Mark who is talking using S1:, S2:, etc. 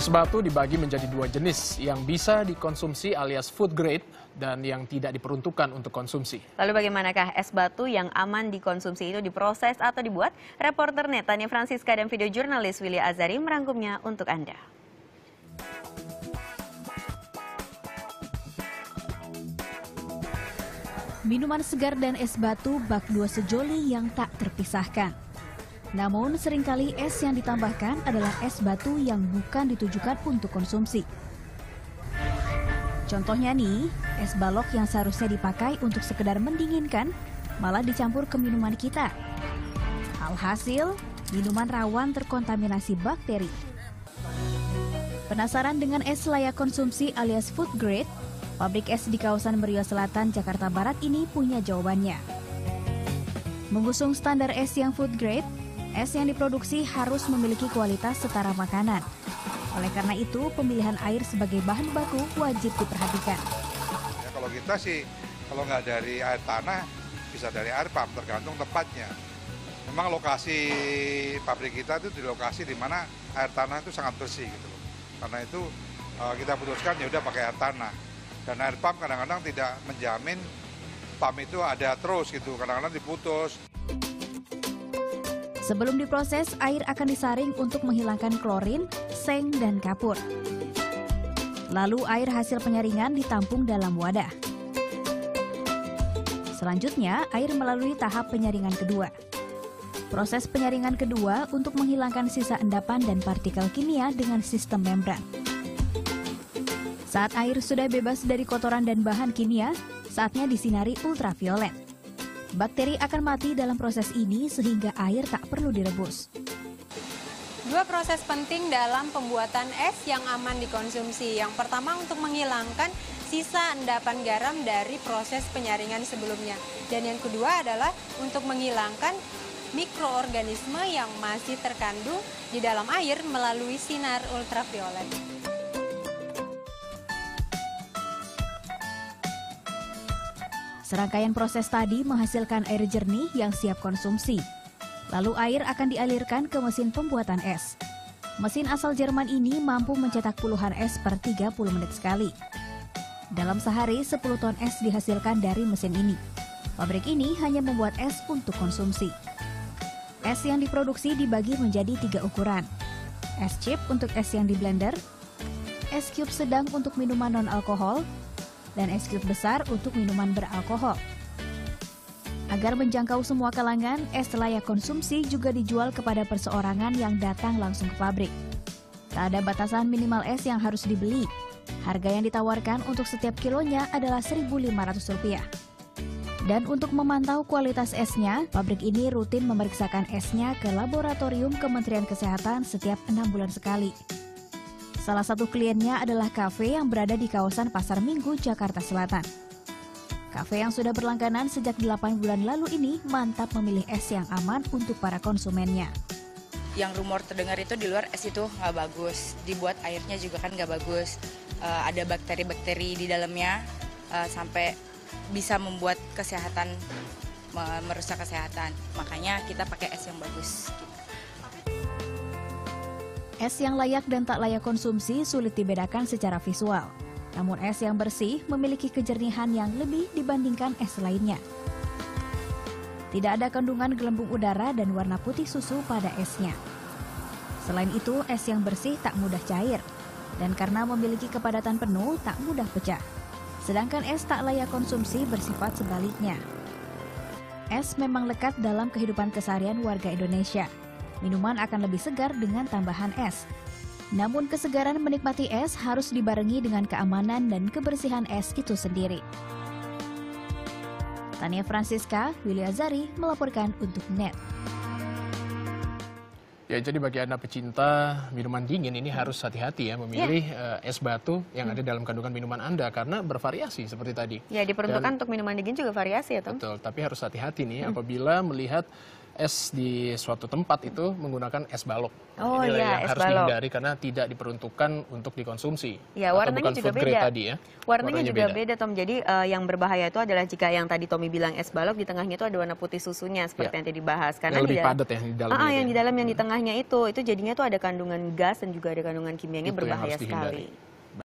S1: Es batu dibagi menjadi dua jenis, yang bisa dikonsumsi alias food grade dan yang tidak diperuntukkan untuk konsumsi.
S2: Lalu bagaimanakah es batu yang aman dikonsumsi itu diproses atau dibuat? Reporter NET Tania Francisca dan video jurnalis Willy Azari merangkumnya untuk Anda.
S3: Minuman segar dan es batu bak dua sejoli yang tak terpisahkan. Namun seringkali es yang ditambahkan adalah es batu yang bukan ditujukan untuk konsumsi. Contohnya nih, es balok yang seharusnya dipakai untuk sekedar mendinginkan malah dicampur ke minuman kita. Alhasil, minuman rawan terkontaminasi bakteri. Penasaran dengan es layak konsumsi alias food grade? Pabrik es di kawasan Merio Selatan, Jakarta Barat ini punya jawabannya. Mengusung standar es yang food grade, es yang diproduksi harus memiliki kualitas setara makanan. Oleh karena itu, pemilihan air sebagai bahan baku wajib diperhatikan.
S4: Ya, kalau kita sih, kalau nggak dari air tanah, bisa dari air pump, tergantung tempatnya. Memang lokasi pabrik kita itu di lokasi di mana air tanah itu sangat bersih gitu loh. Karena itu kita putuskan ya udah pakai air tanah. Dan air pump kadang-kadang tidak menjamin pump itu ada terus gitu, kadang-kadang diputus.
S3: Sebelum diproses, air akan disaring untuk menghilangkan klorin, seng, dan kapur. Lalu air hasil penyaringan ditampung dalam wadah. Selanjutnya, air melalui tahap penyaringan kedua. Proses penyaringan kedua untuk menghilangkan sisa endapan dan partikel kimia dengan sistem membran. Saat air sudah bebas dari kotoran dan bahan kimia, saatnya disinari ultraviolet. Bakteri akan mati dalam proses ini sehingga air tak perlu direbus.
S5: Dua proses penting dalam pembuatan es yang aman dikonsumsi. Yang pertama untuk menghilangkan sisa endapan garam dari proses penyaringan sebelumnya. Dan yang kedua adalah untuk menghilangkan mikroorganisme yang masih terkandung di dalam air melalui sinar ultraviolet.
S3: Serangkaian proses tadi menghasilkan air jernih yang siap konsumsi. Lalu air akan dialirkan ke mesin pembuatan es. Mesin asal Jerman ini mampu mencetak puluhan es per 30 menit sekali. Dalam sehari, 10 ton es dihasilkan dari mesin ini. Pabrik ini hanya membuat es untuk konsumsi. Es yang diproduksi dibagi menjadi 3 ukuran. Es chip untuk es yang di blender, es cube sedang untuk minuman non-alkohol, dan es cube besar untuk minuman beralkohol. Agar menjangkau semua kalangan, es layak konsumsi juga dijual kepada perseorangan yang datang langsung ke pabrik. Tak ada batasan minimal es yang harus dibeli. Harga yang ditawarkan untuk setiap kilonya adalah Rp1.500. Dan untuk memantau kualitas esnya, pabrik ini rutin memeriksakan esnya ke laboratorium Kementerian Kesehatan setiap 6 bulan sekali. Salah satu kliennya adalah kafe yang berada di kawasan Pasar Minggu, Jakarta Selatan. Kafe yang sudah berlangganan sejak 8 bulan lalu ini mantap memilih es yang aman untuk para konsumennya.
S6: Yang rumor terdengar itu di luar es itu nggak bagus, dibuat airnya juga kan nggak bagus. Ada bakteri-bakteri di dalamnya sampai bisa membuat kesehatan, merusak kesehatan. Makanya kita pakai es yang bagus.
S3: Es yang layak dan tak layak konsumsi sulit dibedakan secara visual. Namun es yang bersih memiliki kejernihan yang lebih dibandingkan es lainnya. Tidak ada kandungan gelembung udara dan warna putih susu pada esnya. Selain itu, es yang bersih tak mudah cair. Dan karena memiliki kepadatan penuh, tak mudah pecah. Sedangkan es tak layak konsumsi bersifat sebaliknya. Es memang lekat dalam kehidupan keseharian warga Indonesia. Minuman akan lebih segar dengan tambahan es. Namun kesegaran menikmati es harus dibarengi dengan keamanan dan kebersihan es itu sendiri. Tania Francisca, Willy Azari melaporkan untuk NET.
S1: Ya, jadi bagi Anda pecinta minuman dingin ini harus hati-hati ya memilih es batu yang ada dalam kandungan minuman Anda karena bervariasi seperti tadi.
S2: Ya, diperuntukkan untuk minuman dingin juga variasi ya, Tom?
S1: Betul, tapi harus hati-hati nih apabila melihat es di suatu tempat itu menggunakan es balok.
S2: Oh
S1: Inilah
S2: iya,
S1: yang
S2: es
S1: harus
S2: balok.
S1: dihindari karena tidak diperuntukkan untuk dikonsumsi.
S2: Ya,
S1: Atau
S2: warnanya
S1: bukan
S2: juga
S1: food grade
S2: beda.
S1: tadi ya.
S2: Warnanya juga beda, Tom. Jadi yang berbahaya itu adalah jika yang tadi Tommy bilang es balok, di tengahnya itu ada warna putih susunya seperti
S1: Ya.
S2: yang tadi dibahas.
S1: Yang lebih padat ya di dalamnya.
S2: yang di dalam yang di tengahnya itu jadinya tuh ada kandungan gas dan juga ada kandungan kimianya
S1: Itu yang
S2: berbahaya
S1: harus dihindari.
S2: sekali.